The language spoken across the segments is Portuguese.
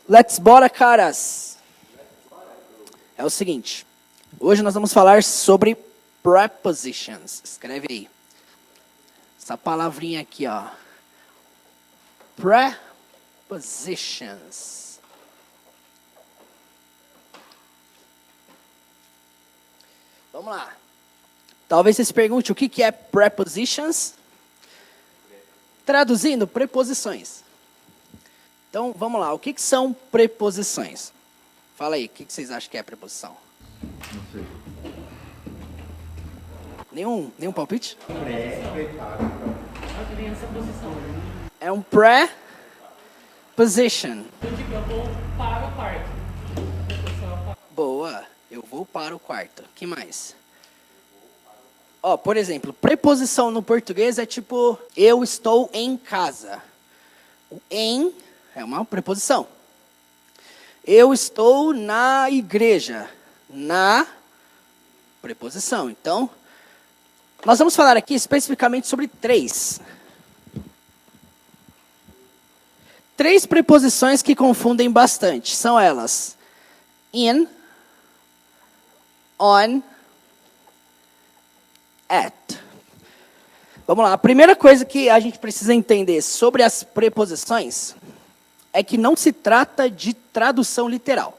Let's bora, caras! É o seguinte, hoje nós vamos falar sobre prepositions. Escreve aí. Essa palavrinha aqui, ó. Prepositions. Vamos lá. Talvez você se pergunte o que é prepositions? Traduzindo, preposições. Então, vamos lá. O que são preposições? Fala aí, o que vocês acham que é preposição? Não sei. Nenhum palpite? É um preposition. Eu digo, eu vou para o quarto. Boa. Eu vou para o quarto. Que mais? Ó, por exemplo, preposição no português é tipo, eu estou em casa. O em é uma preposição. Eu estou na igreja. Na preposição. Então, nós vamos falar aqui especificamente sobre três preposições que confundem bastante. São elas in, on, at. Vamos lá. A primeira coisa que a gente precisa entender sobre as preposições é que não se trata de tradução literal.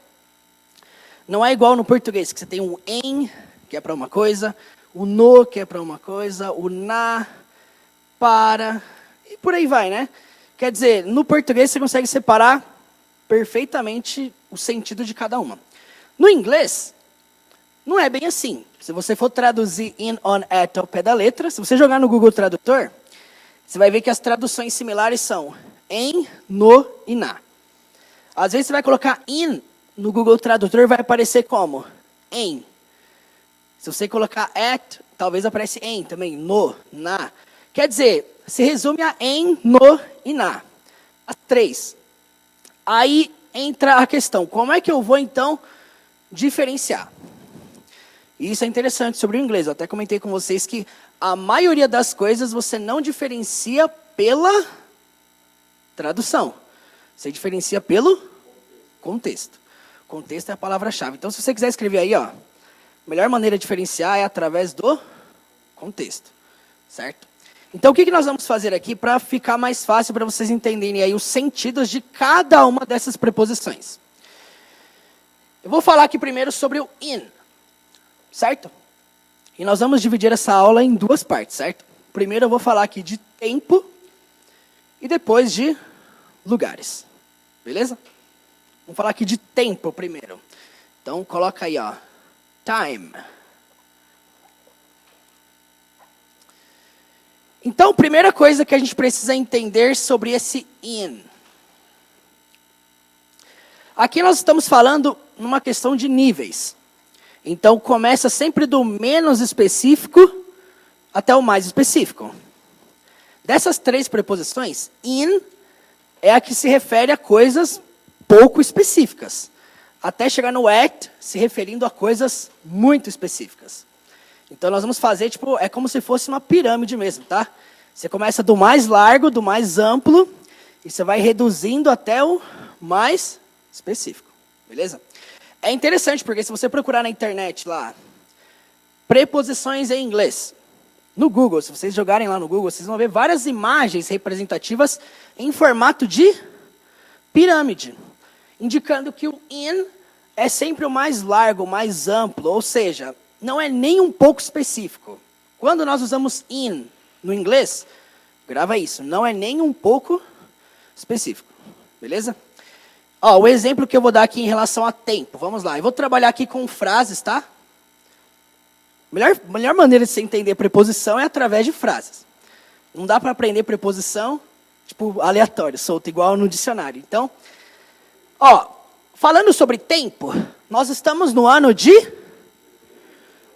Não é igual no português, que você tem o em, que é para uma coisa, o no, que é para uma coisa, o na, para, e por aí vai, né? Quer dizer, no português você consegue separar perfeitamente o sentido de cada uma. No inglês, não é bem assim. Se você for traduzir in, on, at ao pé da letra, se você jogar no Google Tradutor, você vai ver que as traduções similares são em, no e na. Às vezes você vai colocar in no Google Tradutor, vai aparecer como? Em. Se você colocar at, talvez apareça em também, no, na. Quer dizer, se resume a em, no e na. As três. Aí entra a questão, como é que eu vou então diferenciar? E isso é interessante sobre o inglês. Eu até comentei com vocês que a maioria das coisas você não diferencia pela tradução. Você diferencia pelo contexto. Contexto é a palavra-chave. Então, se você quiser escrever aí, ó, a melhor maneira de diferenciar é através do contexto. Certo? Então, o que nós vamos fazer aqui para ficar mais fácil para vocês entenderem aí os sentidos de cada uma dessas preposições? Eu vou falar aqui primeiro sobre o in. Certo? E nós vamos dividir essa aula em duas partes, certo? Primeiro eu vou falar aqui de tempo e depois de lugares. Beleza? Vamos falar aqui de tempo primeiro. Então coloca aí, ó, time. Então, primeira coisa que a gente precisa entender sobre esse in. Aqui nós estamos falando numa questão de níveis. Então, começa sempre do menos específico até o mais específico. Dessas três preposições, in é a que se refere a coisas pouco específicas. Até chegar no at, se referindo a coisas muito específicas. Então, nós vamos fazer, tipo, é como se fosse uma pirâmide mesmo, tá? Você começa do mais largo, do mais amplo, e você vai reduzindo até o mais específico. Beleza? É interessante, porque se você procurar na internet lá, preposições em inglês, no Google, se vocês jogarem lá no Google, vocês vão ver várias imagens representativas em formato de pirâmide, indicando que o in é sempre o mais largo, o mais amplo, ou seja, não é nem um pouco específico. Quando nós usamos in no inglês, grava isso, não é nem um pouco específico, beleza? Ó, o exemplo que eu vou dar aqui em relação a tempo, vamos lá. Eu vou trabalhar aqui com frases, tá? Melhor maneira de você entender preposição é através de frases. Não dá para aprender preposição, tipo, aleatório, solto, igual no dicionário. Então, ó, falando sobre tempo, nós estamos no ano de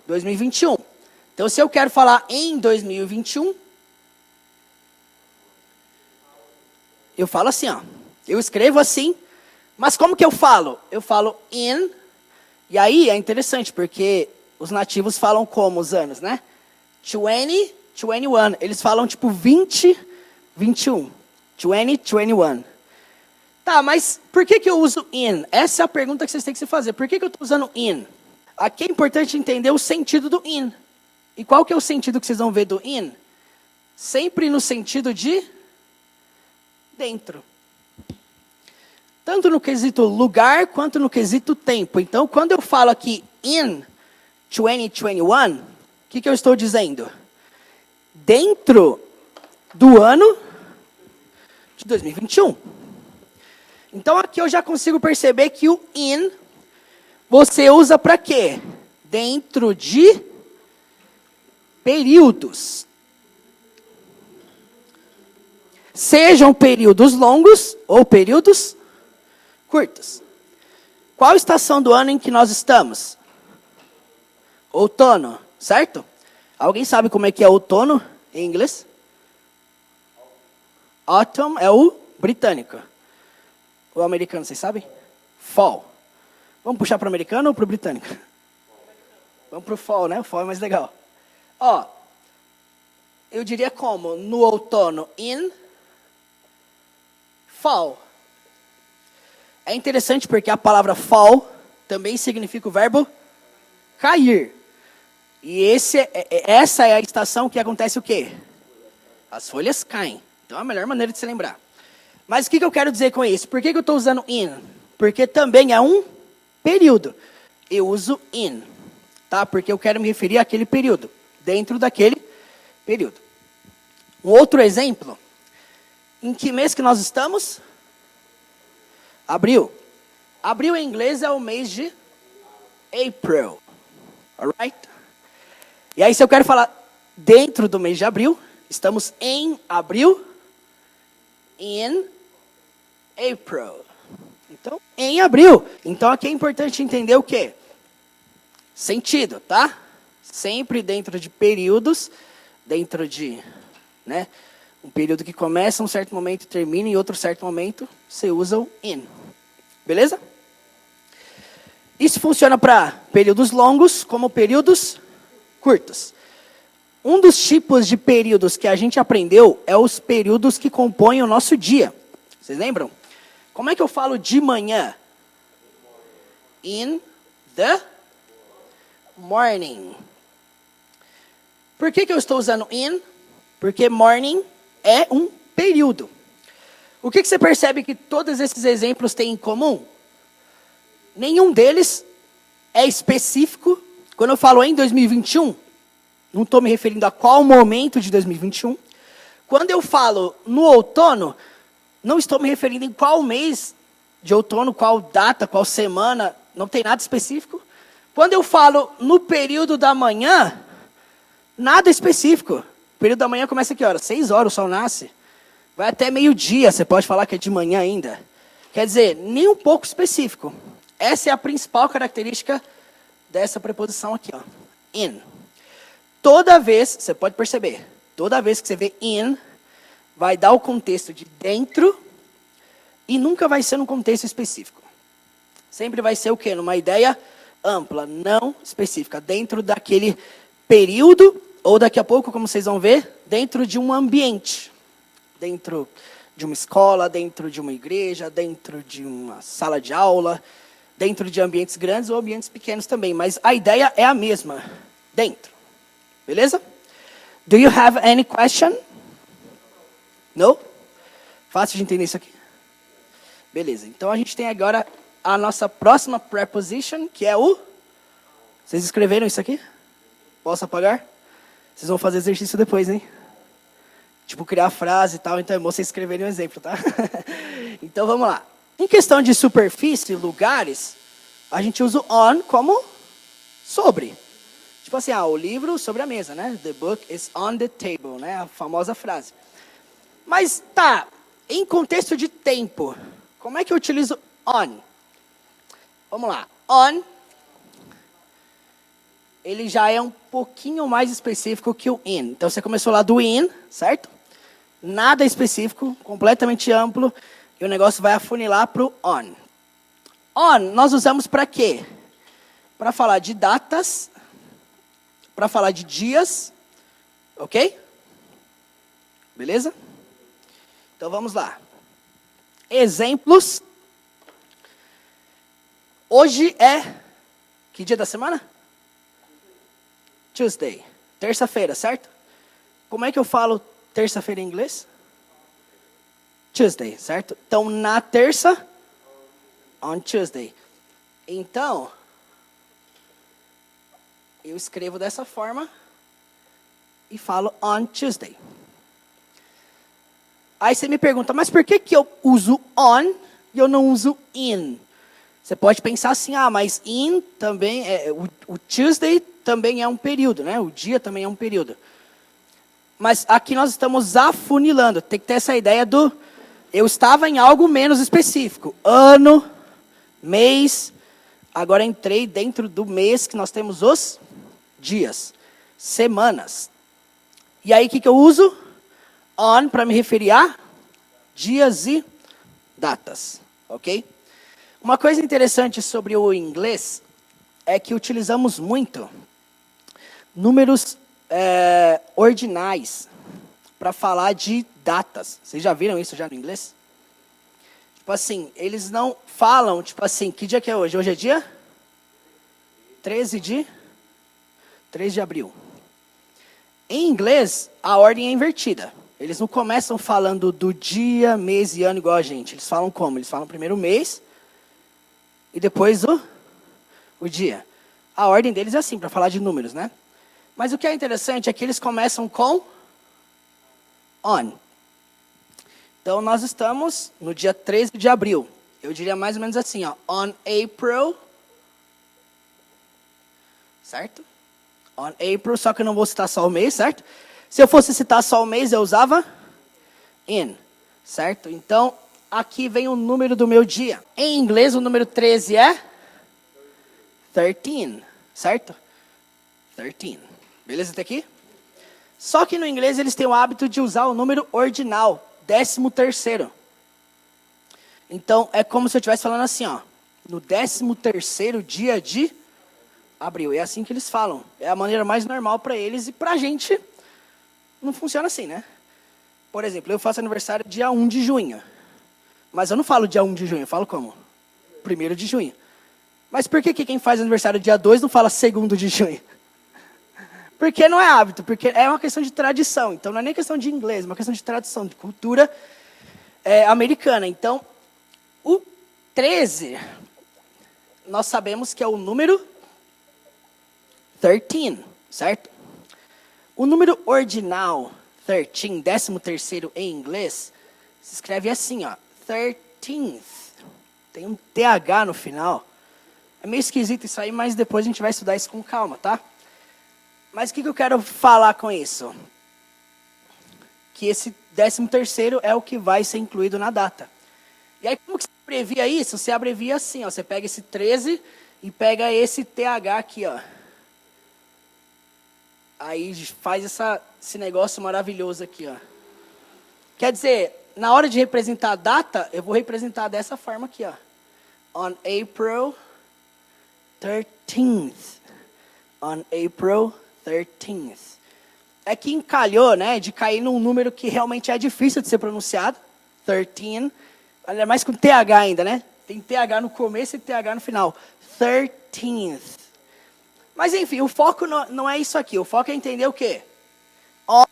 2021. Então, se eu quero falar em 2021, eu falo assim, ó. Eu escrevo assim. Mas como que eu falo? Eu falo in, e aí é interessante, porque os nativos falam como os anos, né? 20, 21. Eles falam tipo 20, 21. 20, 21. Tá, mas por que eu uso in? Essa é a pergunta que vocês têm que se fazer. Por que eu estou usando in? Aqui é importante entender o sentido do in. E qual que é o sentido que vocês vão ver do in? Sempre no sentido de dentro. Tanto no quesito lugar, quanto no quesito tempo. Então, quando eu falo aqui in 2021, o que eu estou dizendo? Dentro do ano de 2021. Então, aqui eu já consigo perceber que o in você usa para quê? Dentro de períodos. Sejam períodos longos ou períodos curtos. Qual estação do ano em que nós estamos? Outono, certo? Alguém sabe como é que é outono em inglês? Autumn é o britânico. O americano, vocês sabem? Fall. Vamos puxar para o americano ou para o britânico? Vamos para o fall, né? O fall é mais legal. Ó, eu diria como? No outono, in fall. É interessante porque a palavra fall também significa o verbo cair. E essa é a estação que acontece o quê? As folhas caem. Então é a melhor maneira de se lembrar. Mas o que eu quero dizer com isso? Por que eu estou usando in? Porque também é um período. Eu uso in, tá? Porque eu quero me referir àquele período. Dentro daquele período. Um outro exemplo. Em que mês que nós estamos? Abril. Abril em inglês é o mês de April. Alright? E aí se eu quero falar dentro do mês de abril, estamos em abril, in April. Então, em abril. Então, aqui é importante entender o quê? Sentido, tá? Sempre dentro de períodos, dentro de, né, um período que começa um certo momento e termina em outro certo momento, você usa o in. Beleza? Isso funciona para períodos longos como períodos curtos. Um dos tipos de períodos que a gente aprendeu é os períodos que compõem o nosso dia. Vocês lembram? Como é que eu falo de manhã? In the morning. Por que eu estou usando in? Porque morning é um período. O que você percebe que todos esses exemplos têm em comum? Nenhum deles é específico. Quando eu falo em 2021, não estou me referindo a qual momento de 2021. Quando eu falo no outono, não estou me referindo em qual mês de outono, qual data, qual semana, não tem nada específico. Quando eu falo no período da manhã, nada específico. O período da manhã começa a que hora? 6 horas, o sol nasce. Vai até meio-dia, você pode falar que é de manhã ainda. Quer dizer, nem um pouco específico. Essa é a principal característica dessa preposição aqui, ó. In. Toda vez, você pode perceber, toda vez que você vê in, vai dar o contexto de dentro e nunca vai ser num contexto específico. Sempre vai ser o quê? Numa ideia ampla, não específica. Dentro daquele período, ou daqui a pouco, como vocês vão ver, dentro de um ambiente. Dentro de uma escola, dentro de uma igreja, dentro de uma sala de aula, dentro de ambientes grandes ou ambientes pequenos também. Mas a ideia é a mesma, dentro. Beleza? Do you have any question? No? Fácil de entender isso aqui? Beleza. Então a gente tem agora a nossa próxima preposition, que é o... Vocês escreveram isso aqui? Posso apagar? Vocês vão fazer exercício depois, hein? Tipo, criar frase e tal. Então é bom vocês escreverem um exemplo, tá? Então vamos lá. Em questão de superfície, lugares, a gente usa o on como sobre. Tipo assim, o livro sobre a mesa, né? The book is on the table, né? A famosa frase. Mas tá, em contexto de tempo, como é que eu utilizo on? Vamos lá. On, ele já é um pouquinho mais específico que o in. Então você começou lá do in, certo? Nada específico, completamente amplo, e o negócio vai afunilar para o on. On, nós usamos para quê? Para falar de datas, para falar de dias, ok? Beleza? Então vamos lá. exemplos. Hoje é... Que dia da semana? Tuesday. Terça-feira, certo? Como é que eu falo terça-feira em inglês? Tuesday, certo? Então, na terça, on Tuesday. Então, eu escrevo dessa forma e falo on Tuesday. Aí você me pergunta, mas por que eu uso on e eu não uso in? Você pode pensar assim, mas in também, o Tuesday também é um período, né? O dia também é um período. Mas aqui nós estamos afunilando. Tem que ter essa ideia do... Eu estava em algo menos específico. Ano, mês. Agora entrei dentro do mês que nós temos os dias. Semanas. E aí o que eu uso? On para me referir a dias e datas. Ok? Uma coisa interessante sobre o inglês é que utilizamos muito números ordinais para falar de datas. Vocês já viram isso já no inglês? Tipo assim, eles não falam, tipo assim, que dia que é hoje? Hoje é dia 13 de abril. Em inglês, a ordem é invertida. Eles não começam falando do dia, mês e ano igual a gente. Eles falam como? Eles falam primeiro o mês e depois o dia. A ordem deles é assim, para falar de números, né? Mas o que é interessante é que eles começam com on. Então, nós estamos no dia 13 de abril. Eu diria mais ou menos assim, on April. Certo? On April, só que eu não vou citar só o mês, certo? Se eu fosse citar só o mês, eu usava in. Certo? Então, aqui vem o número do meu dia. Em inglês, o número 13 é 13, certo? 13. Beleza até aqui? Só que no inglês eles têm o hábito de usar o número ordinal, 13º. Então, é como se eu estivesse falando assim, no 13º dia de abril. É assim que eles falam. É a maneira mais normal para eles e para a gente não funciona assim, né? Por exemplo, eu faço aniversário dia 1 de junho. Mas eu não falo dia 1 de junho, eu falo como? 1º de junho. Mas por que quem faz aniversário dia 2 não fala 2º de junho? Porque não é hábito, porque é uma questão de tradição. Então, não é nem questão de inglês, é uma questão de tradição, de cultura americana. Então, o 13, nós sabemos que é o número 13, certo? O número ordinal, 13, 13º em inglês, se escreve assim, 13th. Tem um TH no final. É meio esquisito isso aí, mas depois a gente vai estudar isso com calma, tá? Mas o que eu quero falar com isso? Que esse 13º é o que vai ser incluído na data. E aí, como que você abrevia isso? Você abrevia assim, você pega esse 13 e pega esse TH aqui, Aí faz esse negócio maravilhoso aqui, Quer dizer, na hora de representar a data, eu vou representar dessa forma aqui, On April 13th. On April 13th. É que encalhou, né, de cair num número que realmente é difícil de ser pronunciado. 13. Ainda mais com TH ainda, né? Tem TH no começo e TH no final. 13th. Mas enfim, o foco não é isso aqui. O foco é entender o quê? On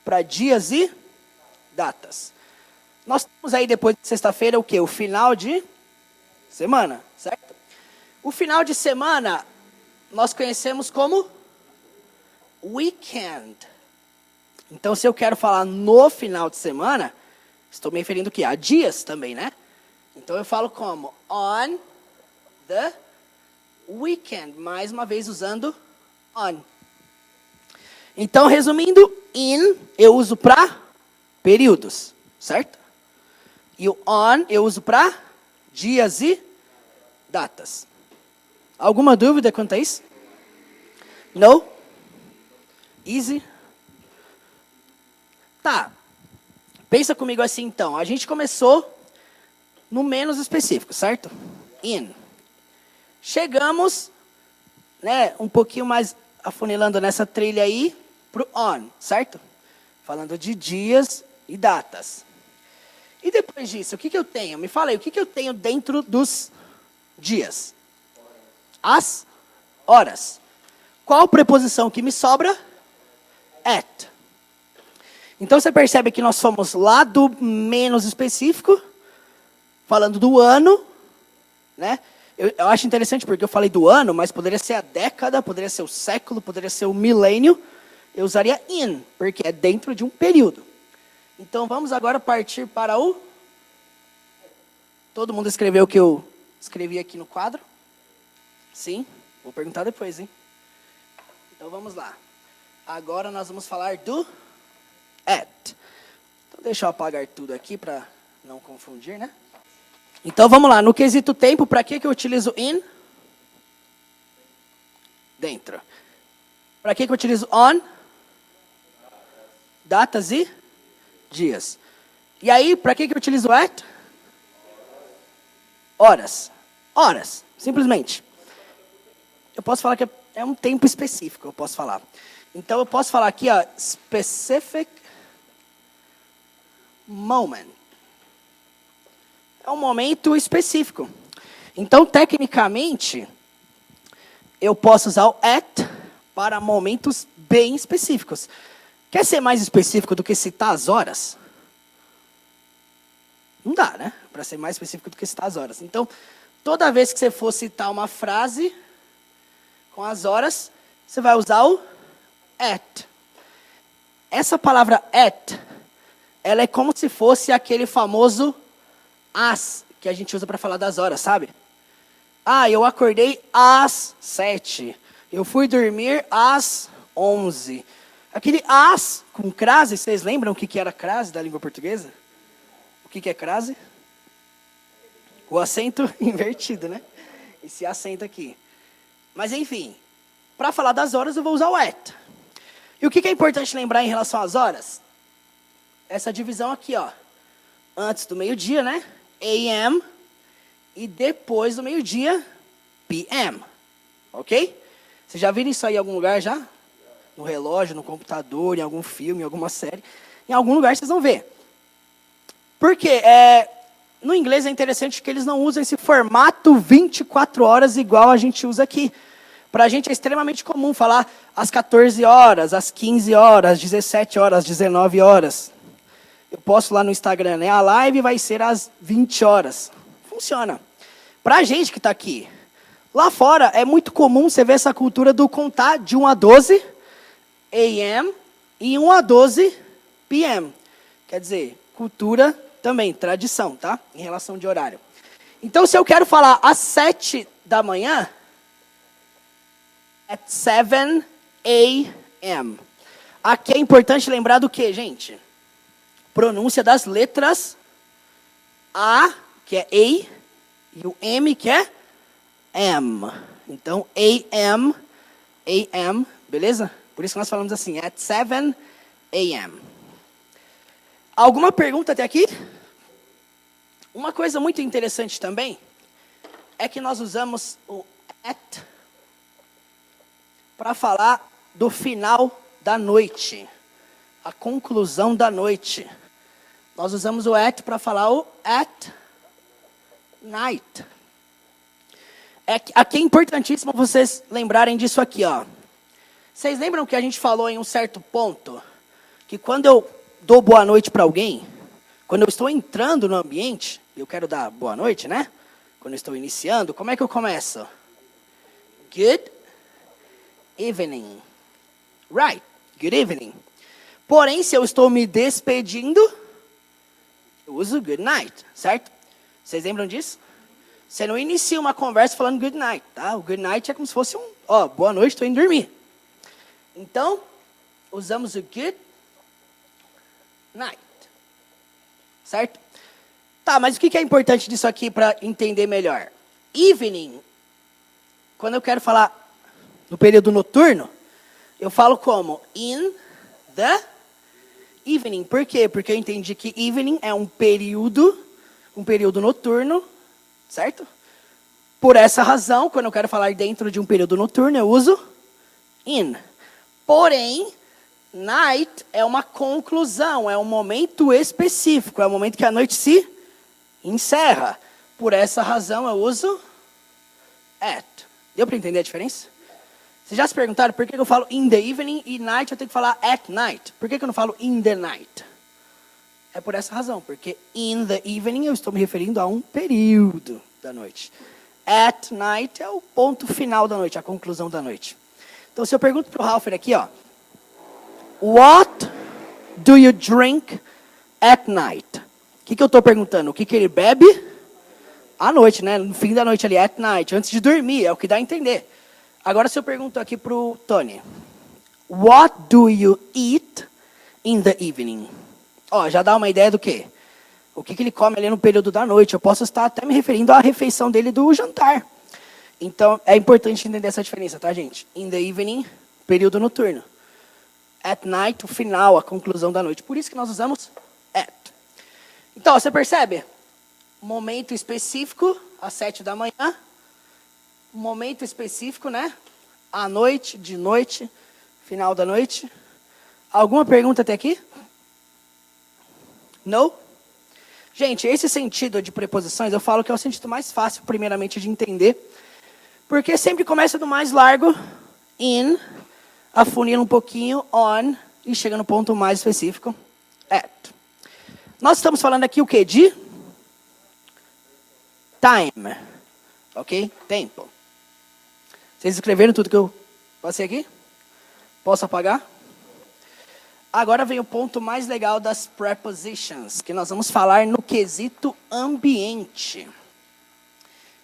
para dias e datas. Nós temos aí depois de sexta-feira o quê? O final de semana, certo? O final de semana nós conhecemos como weekend. Então, se eu quero falar no final de semana, estou me referindo o quê? A dias também, né? Então, eu falo como on the weekend. Mais uma vez usando on. Então, resumindo, in eu uso para períodos, certo? E o on eu uso para dias e datas. Alguma dúvida quanto a isso? No? Easy? Tá. Pensa comigo assim, então. A gente começou no menos específico, certo? In. Chegamos, né, um pouquinho mais afunilando nessa trilha aí, pro on, certo? Falando de dias e datas. E depois disso, o que eu tenho? Me fala aí, o que eu tenho dentro dos dias? As horas. Qual preposição que me sobra? At. Então você percebe que nós fomos lá do menos específico, falando do ano, né? Eu acho interessante porque eu falei do ano, mas poderia ser a década, poderia ser o século, poderia ser o milênio. Eu usaria in, porque é dentro de um período. Então vamos agora partir para o... Todo mundo escreveu o que eu escrevi aqui no quadro? Sim? Vou perguntar depois, hein? Então vamos lá. Agora nós vamos falar do at. Então deixa eu apagar tudo aqui para não confundir, né? Então vamos lá. No quesito tempo, para que eu utilizo in? Dentro. Para que eu utilizo on? Datas e dias. E aí, para que eu utilizo at? Horas. Horas, simplesmente. Eu posso falar que é um tempo específico, eu posso falar. Então, eu posso falar aqui, ó, specific moment. É um momento específico. Então, tecnicamente, eu posso usar o at para momentos bem específicos. Quer ser mais específico do que citar as horas? Não dá, né? Para ser mais específico do que citar as horas. Então, toda vez que você for citar uma frase com as horas, você vai usar o at. Essa palavra at, ela é como se fosse aquele famoso as que a gente usa para falar das horas, sabe? Ah, eu acordei às 7. Eu fui dormir às 11. Aquele as com crase, vocês lembram o que era crase da língua portuguesa? O que é crase? O acento invertido, né? Esse acento aqui. Mas enfim, para falar das horas eu vou usar o at. E o que é importante lembrar em relação às horas? Essa divisão aqui, ó. Antes do meio-dia, né? AM. E depois do meio-dia, PM. Ok? Vocês já viram isso aí em algum lugar já? No relógio, no computador, em algum filme, em alguma série. Em algum lugar vocês vão ver. Por quê? No inglês é interessante que eles não usam esse formato 24 horas igual a gente usa aqui. Para a gente é extremamente comum falar às 14 horas, às 15 horas, às 17 horas, às 19 horas. Eu posto lá no Instagram, né? A live vai ser às 20 horas. Funciona. Para a gente que está aqui, lá fora é muito comum você ver essa cultura do contar de 1 a 12 AM e 1 a 12 PM. Quer dizer, cultura também, tradição, tá? Em relação de horário. Então, se eu quero falar às 7 da manhã, at 7 a.m. Aqui é importante lembrar do que, gente? Pronúncia das letras A, que é A, e o M, que é M. Então, AM, beleza? Por isso que nós falamos assim, at 7 a.m. Alguma pergunta até aqui? Uma coisa muito interessante também é que nós usamos o at para falar do final da noite, a conclusão da noite. Nós usamos o at para falar o at night. Aqui é importantíssimo vocês lembrarem disso aqui, ó. Vocês lembram que a gente falou em um certo ponto que quando eu dou boa noite para alguém, quando eu estou entrando no ambiente, eu quero dar boa noite, né? Quando eu estou iniciando, como é que eu começo? Good evening. Right, good evening. Porém, se eu estou me despedindo, eu uso good night, certo? Vocês lembram disso? Você não inicia uma conversa falando good night, tá? O good night é como se fosse boa noite, estou indo dormir. Então, usamos o good night. Certo? Tá, mas o que é importante disso aqui para entender melhor? Evening, quando eu quero falar no período noturno, eu falo como? In the evening. Por quê? Porque eu entendi que evening é um período noturno, certo? Por essa razão, quando eu quero falar dentro de um período noturno, eu uso in. Porém, Night é uma conclusão, é um momento específico, é o momento que a noite se encerra. Por essa razão eu uso at. Deu para entender a diferença? Vocês já se perguntaram por que eu falo in the evening e night eu tenho que falar at night? Por que eu não falo in the night? É por essa razão, porque in the evening eu estou me referindo a um período da noite. At night é o ponto final da noite, a conclusão da noite. Então, se eu pergunto para o Ralpher aqui, ó, what do you drink at night? O que eu estou perguntando? O que ele bebe à noite, né? No fim da noite ali, at night, antes de dormir, é o que dá a entender. Agora, se eu pergunto aqui para o Tony, what do you eat in the evening? Ó, já dá uma ideia do quê? O que ele come ali no período da noite. Eu posso estar até me referindo à refeição dele do jantar. Então, é importante entender essa diferença, tá, gente? In the evening, período noturno. At night, o final, a conclusão da noite. Por isso que nós usamos at. Então, você percebe? Momento específico, às 7 da manhã. Momento específico, né? À noite, de noite, final da noite. Alguma pergunta até aqui? Não? Gente, esse sentido de preposições, eu falo que é o sentido mais fácil, primeiramente, de entender. Porque sempre começa do mais largo, in, afunila um pouquinho, on, e chega no ponto mais específico, at. Nós estamos falando aqui o quê? De time. Ok? Tempo. Vocês escreveram tudo que eu passei aqui? Posso apagar? Agora vem o ponto mais legal das prepositions, que nós vamos falar no quesito ambiente.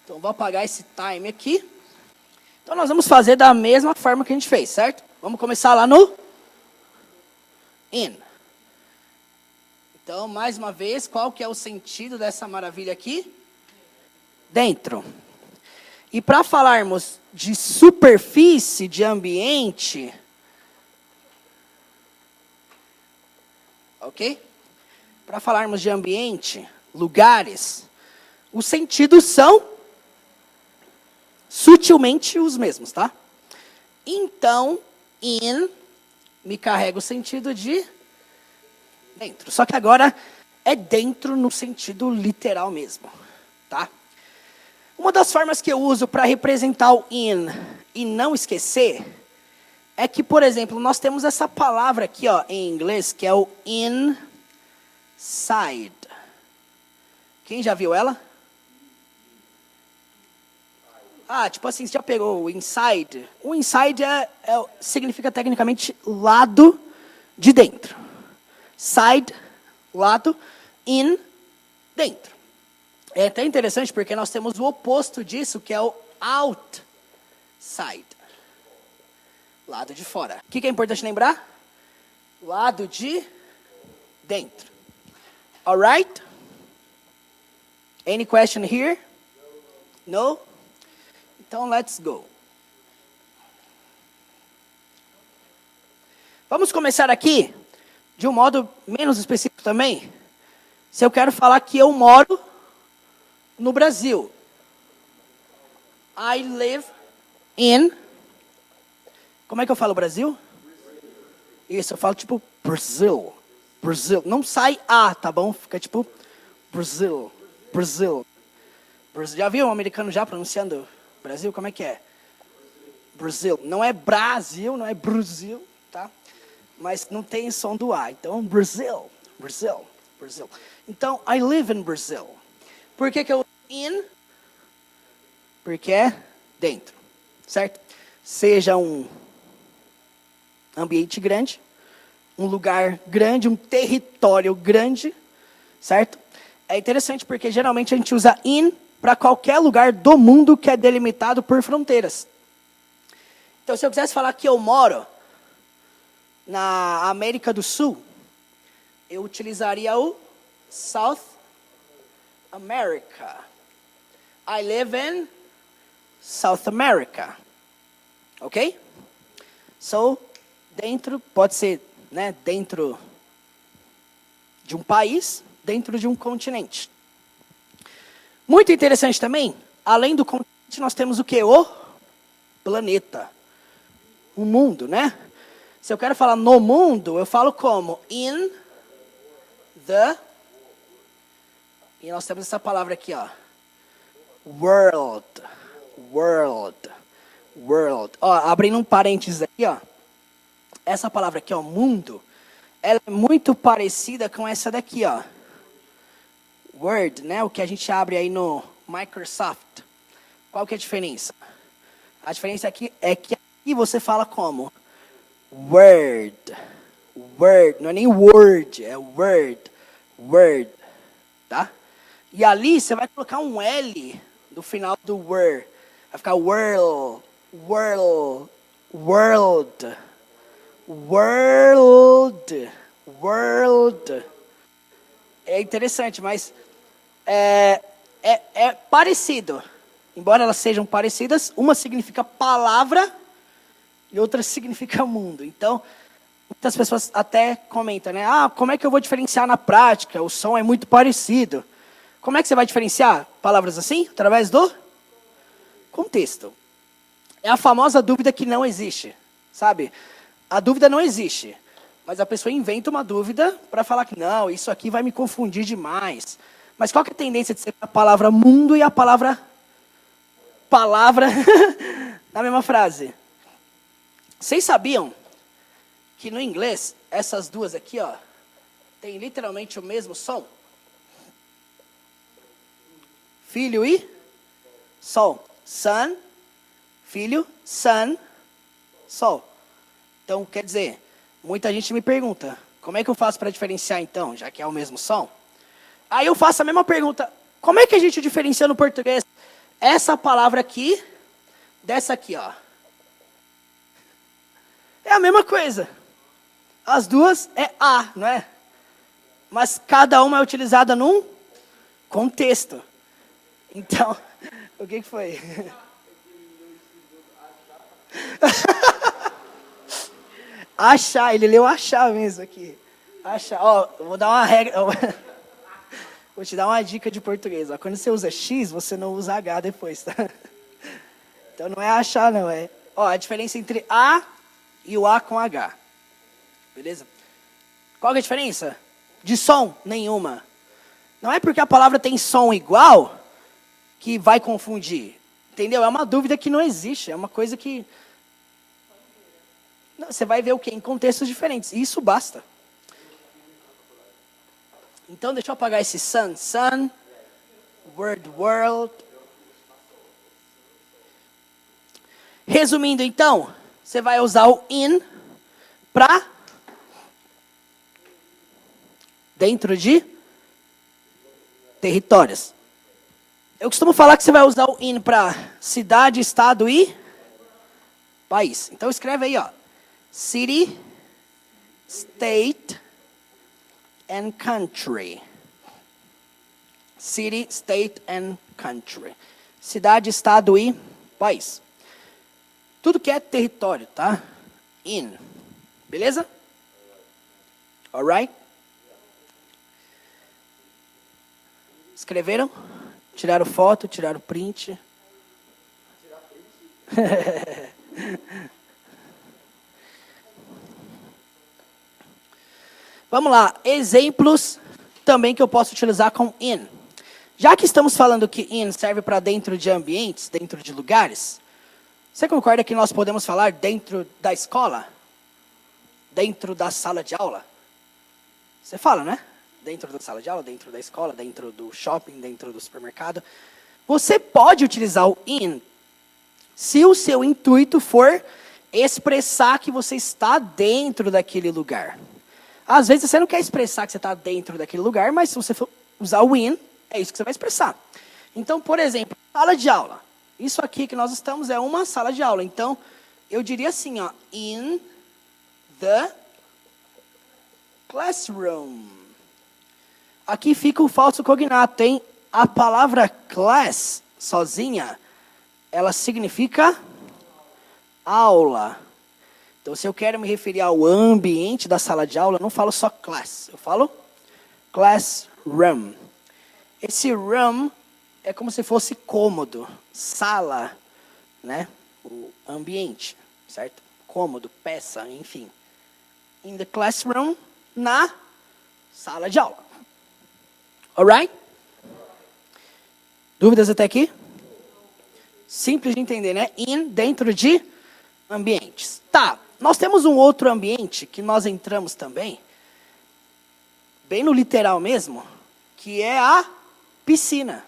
Então, vou apagar esse time aqui. Então, nós vamos fazer da mesma forma que a gente fez, certo? Vamos começar lá no in. Então, mais uma vez, qual que é o sentido dessa maravilha aqui? Dentro. E para falarmos de superfície, de ambiente, ok? Para falarmos de ambiente, lugares, os sentidos são sutilmente os mesmos, tá? Então, in me carrega o sentido de dentro. Só que agora é dentro no sentido literal mesmo, tá? Uma das formas que eu uso para representar o in e não esquecer é que, por exemplo, nós temos essa palavra aqui, ó, em inglês, que é o inside. Quem já viu ela? Ah, tipo assim, você já pegou o inside? O inside significa tecnicamente lado de dentro. Side, lado, in, dentro. É até interessante porque nós temos o oposto disso, que é o outside. Lado de fora. O que é importante lembrar? Lado de dentro. Alright? Any question here? No? Então, let's go. Vamos começar aqui, de um modo menos específico também. Se eu quero falar que eu moro no Brasil. I live in... Como é que eu falo Brasil? Isso, eu falo tipo Brasil. Brasil. Não sai A, tá bom? Fica tipo Brasil. Brasil. Já viu um americano já pronunciando Brasil? Como é que é? Brasil. Não é Brasil, não é Brasil, tá? Mas não tem som do A. Então, Brasil. Brasil. Brasil. Então, I live in Brazil. Por que eu in? Porque é dentro. Certo? Seja um ambiente grande, um lugar grande, um território grande, certo? É interessante porque geralmente a gente usa in para qualquer lugar do mundo que é delimitado por fronteiras. Então, se eu quisesse falar que eu moro na América do Sul, eu utilizaria o South America. I live in South America. Ok? So, dentro, pode ser, né, dentro de um país, dentro de um continente. Muito interessante também, além do continente, nós temos o quê? O planeta. O mundo, né? Se eu quero falar no mundo, eu falo como? In the... E nós temos essa palavra aqui, ó. World. World. World. Ó, abrindo um parênteses aqui, ó. Essa palavra aqui, ó, mundo, ela é muito parecida com essa daqui, ó. Word, né? O que a gente abre aí no Microsoft. Qual que é a diferença? A diferença aqui é que aqui você fala como? Word. Word. Não é nem word, é word. Word. Tá? E ali você vai colocar um L no final do word. Vai ficar world. World. World. World. World. É interessante, mas é parecido. Embora elas sejam parecidas, uma significa palavra e outra significa mundo. Então, muitas pessoas até comentam, né? Ah, como é que eu vou diferenciar na prática? O som é muito parecido. Como é que você vai diferenciar palavras assim? Através do contexto. É a famosa dúvida que não existe, sabe? A dúvida não existe, mas a pessoa inventa uma dúvida para falar que não, isso aqui vai me confundir demais. Mas qual que é a tendência de ser a palavra mundo e a palavra na mesma frase? Vocês sabiam que no inglês, essas duas aqui, ó, tem literalmente o mesmo som? Filho e sol. Sun, filho, sun, sol. Então, quer dizer, muita gente me pergunta, como é que eu faço para diferenciar então, já que é o mesmo som? Aí eu faço a mesma pergunta, como é que a gente diferencia no português essa palavra aqui dessa aqui, ó? É a mesma coisa. As duas é a, não é? Mas cada uma é utilizada num contexto. Então, o que foi? Achar, ele leu achar mesmo aqui. Achar, ó, vou dar uma regra, vou te dar uma dica de português. Ó. Quando você usa X, você não usa H depois, tá? Então não é achar, não, é... Ó, a diferença entre A e o A com H. Beleza? Qual que é a diferença? De som? Nenhuma. Não é porque a palavra tem som igual que vai confundir. Entendeu? É uma dúvida que não existe. É uma coisa que... Não, você vai ver o quê? Em contextos diferentes. E isso basta. Então, deixa eu apagar esse sun. Sun. Word, world. Resumindo, então, você vai usar o in para dentro de territórios. Eu costumo falar que você vai usar o in para cidade, estado e país. Então, escreve aí, ó. City, state and country. City, state and country. Cidade, estado e país. Tudo que é território, tá? In. Beleza? Alright? Escreveram? Tiraram foto, tiraram print? Vamos lá, exemplos também que eu posso utilizar com in. Já que estamos falando que in serve para dentro de ambientes, dentro de lugares, você concorda que nós podemos falar dentro da escola? Dentro da sala de aula? Você fala, né? Dentro da sala de aula, dentro da escola, dentro do shopping, dentro do supermercado. Você pode utilizar o in se o seu intuito for expressar que você está dentro daquele lugar. Às vezes você não quer expressar que você está dentro daquele lugar, mas se você for usar o in, é isso que você vai expressar. Então, por exemplo, sala de aula. Isso aqui que nós estamos é uma sala de aula. Então, eu diria assim, ó, in the classroom. Aqui fica o falso cognato, hein? A palavra class, sozinha, ela significa aula. Então, se eu quero me referir ao ambiente da sala de aula, eu não falo só class, eu falo classroom. Esse room é como se fosse cômodo, sala, né? O ambiente, certo? Cômodo, peça, enfim. in the classroom, na sala de aula. Alright? Dúvidas até aqui? Simples de entender, né? In, dentro de ambientes. Tá, nós temos um outro ambiente que nós entramos também, bem no literal mesmo, que é a piscina.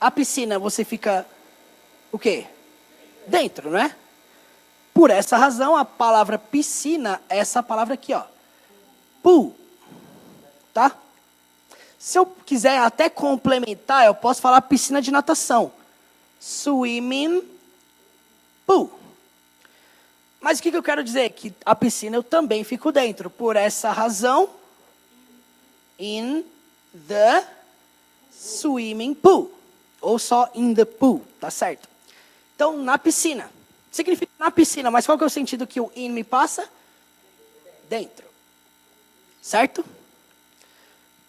A piscina você fica, o quê? Dentro, não é? Por essa razão, a palavra piscina é essa palavra aqui, ó. Pool. Tá? Se eu quiser até complementar, eu posso falar piscina de natação. Swimming pool. Mas o que eu quero dizer? Que a piscina eu também fico dentro. Por essa razão, in the swimming pool. Ou só in the pool, tá certo? Então, na piscina. Significa na piscina, mas qual que é o sentido que o in me passa? Dentro. Certo?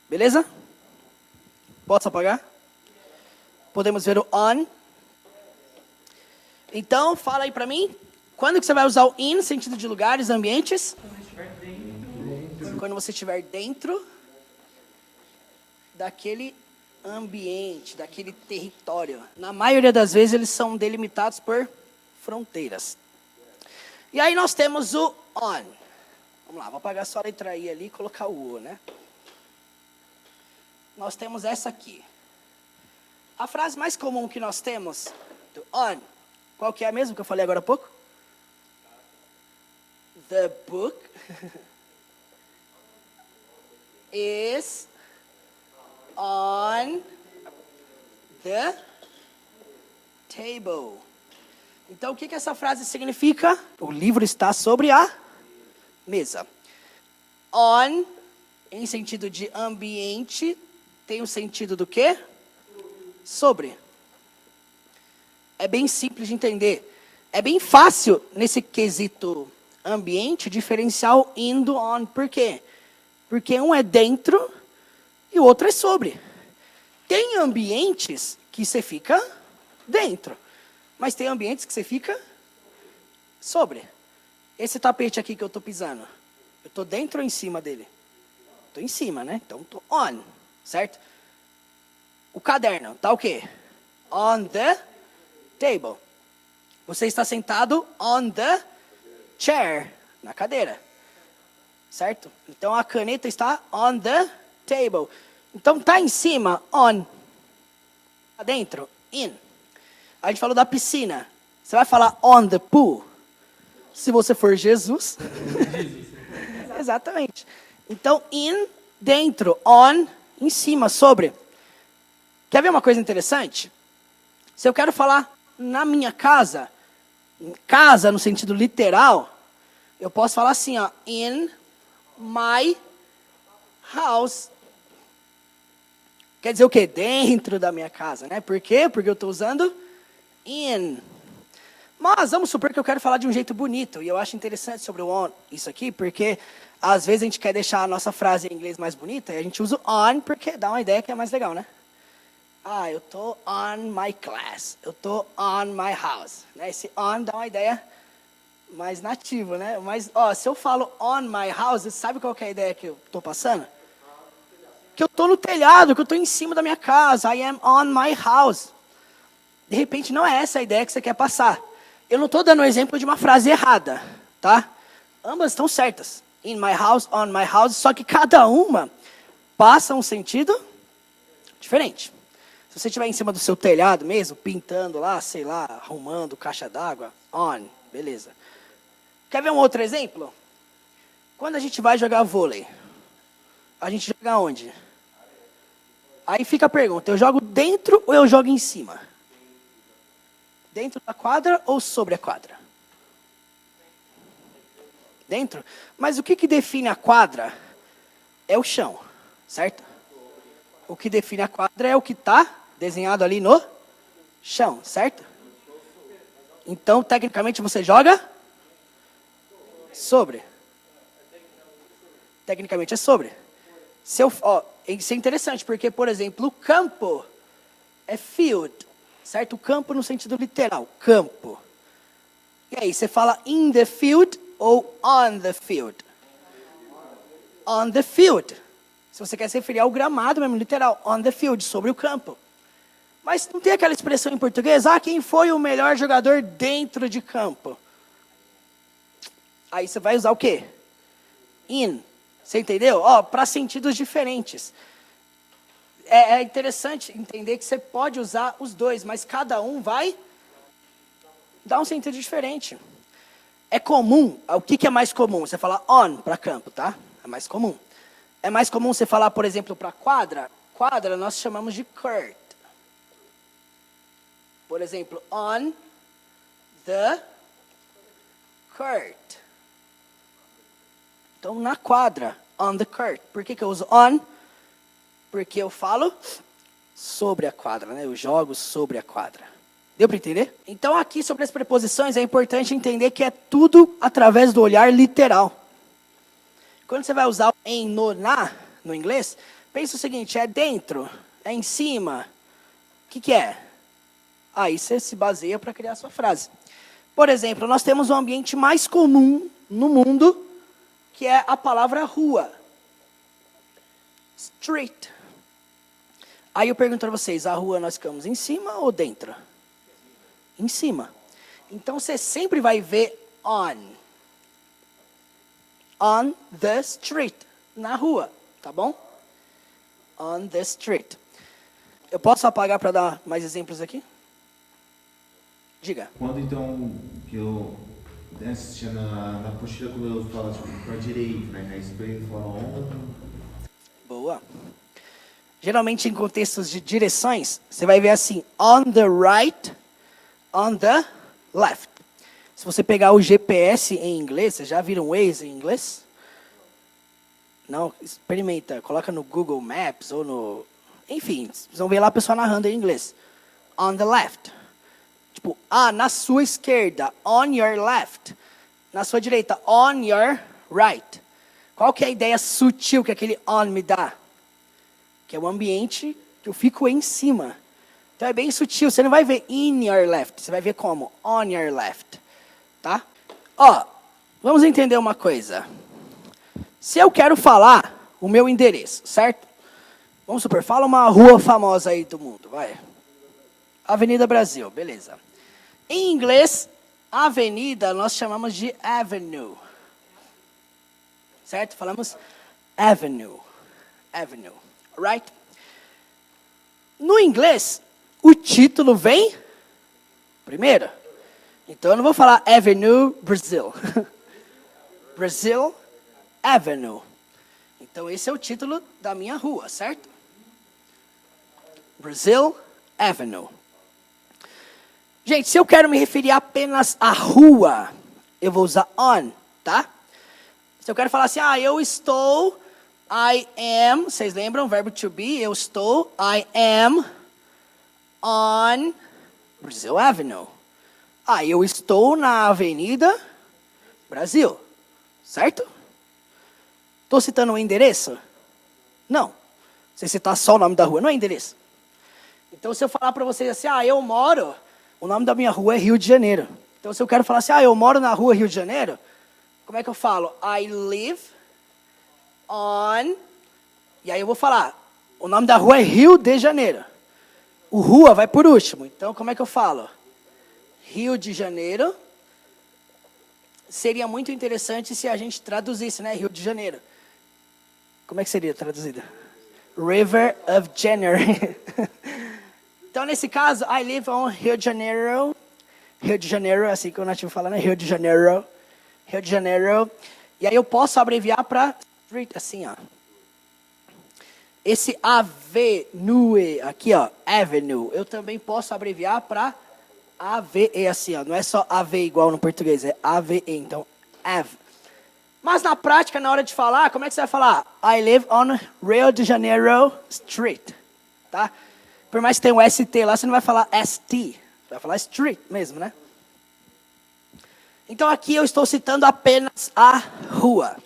Beleza? Posso apagar? Podemos ver o on. Então, fala aí pra mim. Quando que você vai usar o in, sentido de lugares, ambientes? Quando você estiver dentro daquele ambiente, daquele território. Na maioria das vezes, eles são delimitados por fronteiras. E aí nós temos o on. Vamos lá, vou apagar só a letra I ali e colocar o O, né? Nós temos essa aqui. A frase mais comum que nós temos do on, qual que é a mesma que eu falei agora há pouco? The book is on the table. Então, o que essa frase significa? O livro está sobre a mesa. On, em sentido de ambiente, tem o sentido do quê? Sobre. É bem simples de entender. É bem fácil, nesse quesito ambiente, diferenciar o in do on. Por quê? Porque um é dentro e o outro é sobre. Tem ambientes que você fica dentro, mas tem ambientes que você fica sobre. Esse tapete aqui que eu estou pisando, eu estou dentro ou em cima dele? Estou em cima, né? Então, estou on, certo? O caderno, tá o quê? On the table. Você está sentado on the chair, na cadeira. Certo? Então, a caneta está on the table. Então, tá em cima, on. Tá dentro, in. A gente falou da piscina. Você vai falar on the pool? Se você for Jesus. Exatamente. Então, in, dentro, on, em cima, sobre. Quer ver uma coisa interessante? Se eu quero falar na minha casa, casa no sentido literal, eu posso falar assim, ó, in my house. Quer dizer o quê? Dentro da minha casa, né? Por quê? Porque eu estou usando in. Mas vamos supor que eu quero falar de um jeito bonito. E eu acho interessante sobre o on isso aqui, porque às vezes a gente quer deixar a nossa frase em inglês mais bonita e a gente usa o on porque dá uma ideia que é mais legal, né? Ah, eu tô on my class. Eu tô on my house. Né? Esse on dá uma ideia mais nativa, né? Mas, ó, se eu falo on my house, sabe qual que é a ideia que eu tô passando? Que eu tô no telhado, que eu tô em cima da minha casa. I am on my house. De repente, não é essa a ideia que você quer passar. Eu não estou dando um exemplo de uma frase errada, tá? Ambas estão certas. In my house, on my house, só que cada uma passa um sentido diferente. Se você estiver em cima do seu telhado mesmo, pintando lá, sei lá, arrumando caixa d'água, on, beleza. Quer ver um outro exemplo? Quando a gente vai jogar vôlei, a gente joga onde? Aí fica a pergunta, eu jogo dentro ou eu jogo em cima? Dentro da quadra ou sobre a quadra? Dentro? Mas o que define a quadra é o chão, certo? O que define a quadra é o que está desenhado ali no chão, certo? Então, tecnicamente, você joga sobre. Tecnicamente é sobre. Isso é interessante, porque, por exemplo, o campo é field, certo? O campo no sentido literal, campo. E aí, você fala in the field ou on the field? On the field. Se você quer se referir ao gramado mesmo, literal, on the field, sobre o campo. Mas não tem aquela expressão em português, quem foi o melhor jogador dentro de campo? Aí você vai usar o quê? In. Você entendeu? Para sentidos diferentes. É interessante entender que você pode usar os dois, mas cada um vai dar um sentido diferente. É comum, o que é mais comum? Você falar on para campo, tá? É mais comum. É mais comum você falar, por exemplo, para quadra. Quadra nós chamamos de court. Por exemplo, on the court. Então, na quadra, on the court. Por que eu uso on? Porque eu falo sobre a quadra, né? Eu jogo sobre a quadra. Deu para entender? Então, aqui sobre as preposições, é importante entender que é tudo através do olhar literal. Quando você vai usar em, na, no inglês, pensa o seguinte, é dentro, é em cima. O que é? Aí você se baseia para criar a sua frase. Por exemplo, nós temos um ambiente mais comum no mundo, que é a palavra rua. Street. Aí eu pergunto para vocês, a rua nós ficamos em cima ou dentro? Em cima. Então você sempre vai ver on. On the street. Na rua, tá bom? On the street. Eu posso apagar para dar mais exemplos aqui? Diga. Quando então que eu assistia na apostila, quando eu falo para a direita, né? Na esquerda eu falo on. Boa. Geralmente em contextos de direções, você vai ver assim, on the right, on the left. Se você pegar o GPS em inglês, vocês já viram Waze em inglês? Não? Experimenta, coloca no Google Maps ou no... Enfim, vocês vão ver lá a pessoa narrando em inglês. On the left. Tipo, na sua esquerda, on your left. Na sua direita, on your right. Qual que é a ideia sutil que aquele on me dá? Que é o ambiente que eu fico em cima. Então é bem sutil, você não vai ver in your left, você vai ver como? On your left. Tá? Vamos entender uma coisa. Se eu quero falar o meu endereço, certo? Vamos supor, fala uma rua famosa aí do mundo, vai. Avenida Brasil, beleza. Em inglês, avenida nós chamamos de avenue. Certo? Falamos avenue. Avenue. Right? No inglês, o título vem primeiro. Então eu não vou falar Avenue Brasil. Brasil Avenue. Então esse é o título da minha rua, certo? Brasil Avenue. Gente, se eu quero me referir apenas à rua, eu vou usar on, tá? Se eu quero falar assim, eu estou, I am, vocês lembram, verbo to be, eu estou, I am on Brasil Avenue. Eu estou na Avenida Brasil, certo? Estou citando o endereço? Não. Se citar só o nome da rua, não é endereço. Então, se eu falar para vocês assim, eu moro, o nome da minha rua é Rio de Janeiro. Então, se eu quero falar assim, eu moro na rua Rio de Janeiro, como é que eu falo? I live on... E aí eu vou falar, o nome da rua é Rio de Janeiro. O rua vai por último. Então, como é que eu falo? Rio de Janeiro. Seria muito interessante se a gente traduzisse, né? Rio de Janeiro. Como é que seria traduzido? River of January. Então, nesse caso, I live on Rio de Janeiro. Rio de Janeiro, assim que o nativo fala, né? Rio de Janeiro. Rio de Janeiro. E aí eu posso abreviar para street, assim, Esse avenue aqui, avenue, eu também posso abreviar para AVE, assim, não é só AV igual no português, é AVE, então AV. Mas na prática, na hora de falar, como é que você vai falar? I live on Rio de Janeiro Street, tá? Por mais que tenha um ST lá, você não vai falar ST, você vai falar street mesmo, né? Então aqui eu estou citando apenas a rua.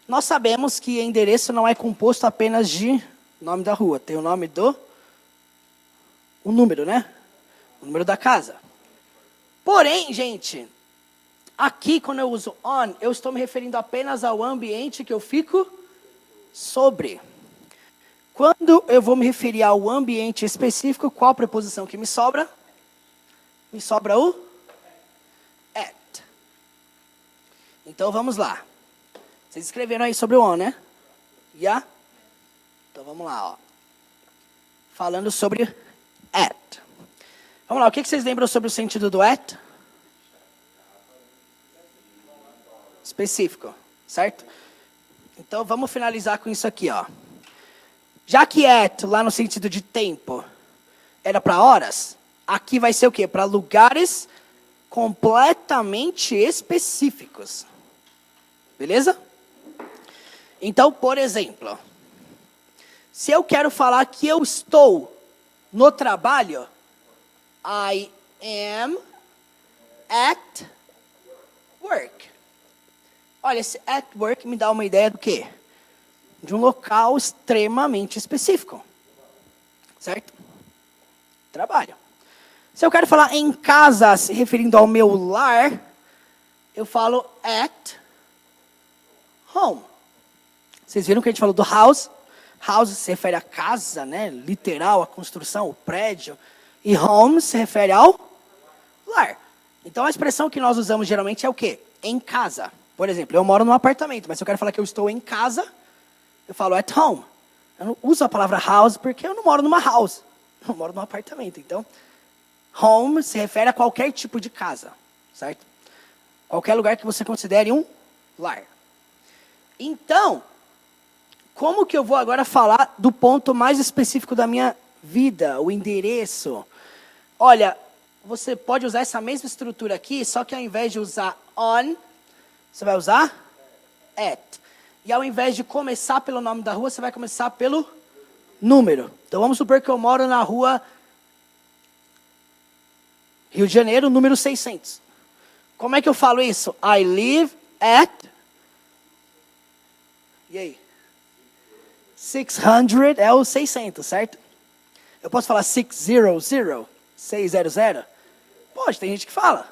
Nós sabemos que endereço não é composto apenas de nome da rua. Tem o nome o número, né? O número da casa. Porém, gente, Aqui, quando eu uso on, eu estou me referindo apenas ao ambiente que eu fico sobre. Quando eu vou me referir ao ambiente específico, qual preposição que me sobra? Me sobra o at. Então, vamos lá. Vocês escreveram aí sobre o on, né? Yeah? Então, vamos lá, ó. Falando sobre at. Vamos lá, o que vocês lembram sobre o sentido do at? Específico, certo? Então, vamos finalizar com isso aqui, ó. Já que at, lá no sentido de tempo, era para horas, aqui vai ser o quê? Para lugares completamente específicos. Beleza? Então, por exemplo, se eu quero falar que eu estou no trabalho, I am at work. Olha, esse at work me dá uma ideia do quê? De um local extremamente específico. Certo? Trabalho. Se eu quero falar em casa, se referindo ao meu lar, eu falo at home. Vocês viram que a gente falou do house? House se refere à casa, né? Literal, a construção, o prédio. E home se refere ao lar. Então, a expressão que nós usamos geralmente é o quê? Em casa. Por exemplo, eu moro num apartamento, mas se eu quero falar que eu estou em casa, eu falo at home. Eu não uso a palavra house porque eu não moro numa house. Eu moro num apartamento. Então, home se refere a qualquer tipo de casa, certo? Qualquer lugar que você considere um lar. Então, como que eu vou agora falar do ponto mais específico da minha vida, o endereço? Olha, você pode usar essa mesma estrutura aqui, só que ao invés de usar on, você vai usar at. E ao invés de começar pelo nome da rua, você vai começar pelo número. Então, vamos supor que eu moro na rua Rio de Janeiro, número 600. Como é que eu falo isso? I live at... E aí? 600 é o 600, certo? Eu posso falar 600, 600? Pode, tem gente que fala.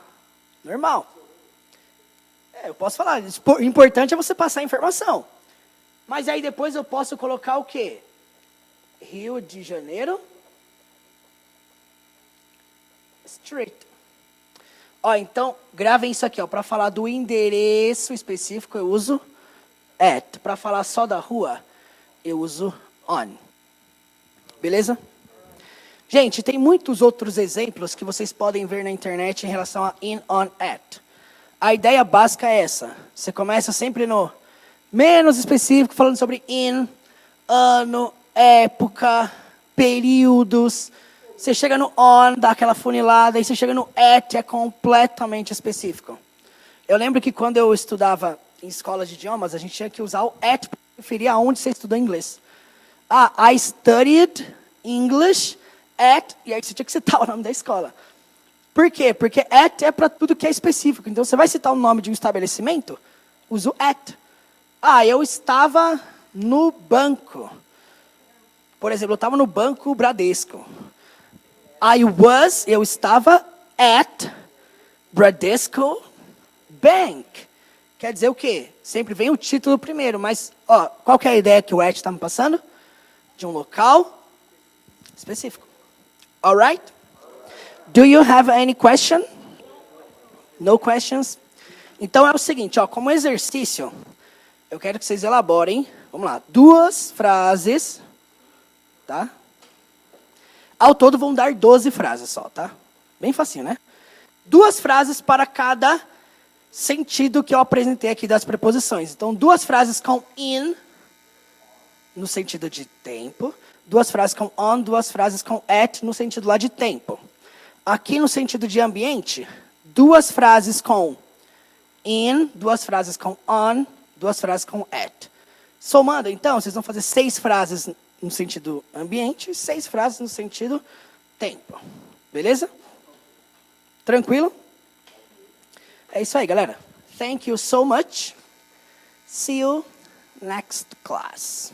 Normal. Eu posso falar. O importante é você passar a informação. Mas aí depois eu posso colocar o quê? Rio de Janeiro Street. Ó, então, gravem isso aqui, ó. Para falar do endereço específico, eu uso at. Para falar só da rua, eu uso on. Beleza? Gente, tem muitos outros exemplos que vocês podem ver na internet em relação a in, on, at. A ideia básica é essa. Você começa sempre no menos específico, falando sobre in, ano, época, períodos. Você chega no on, dá aquela funilada, e você chega no at, é completamente específico. Eu lembro que quando eu estudava em escola de idiomas, a gente tinha que usar o at para referir aonde você estudou inglês. Ah, I studied English at, e aí você tinha que citar o nome da escola. Por quê? Porque at é para tudo que é específico. Então, você vai citar o nome de um estabelecimento, usa o at. Ah, eu estava no banco. Por exemplo, eu estava no banco Bradesco. Eu estava at Bradesco Bank. Quer dizer o quê? Sempre vem o título primeiro, mas ó, qual que é a ideia que o at está me passando? De um local específico. Alright? Do you have any question? No questions? Então é o seguinte, ó, como exercício, eu quero que vocês elaborem, vamos lá, 2 frases, tá? Ao todo vão dar 12 frases só, tá? Bem facinho, né? 2 frases para cada sentido que eu apresentei aqui das preposições. Então, 2 frases com in, no sentido de tempo, 2 frases com on, 2 frases com at, no sentido lá de tempo. Aqui no sentido de ambiente, 2 frases com in, 2 frases com on, 2 frases com at. Somando, então, vocês vão fazer 6 frases no sentido ambiente e 6 frases no sentido tempo. Beleza? Tranquilo? É isso aí, galera. Thank you so much. See you next class.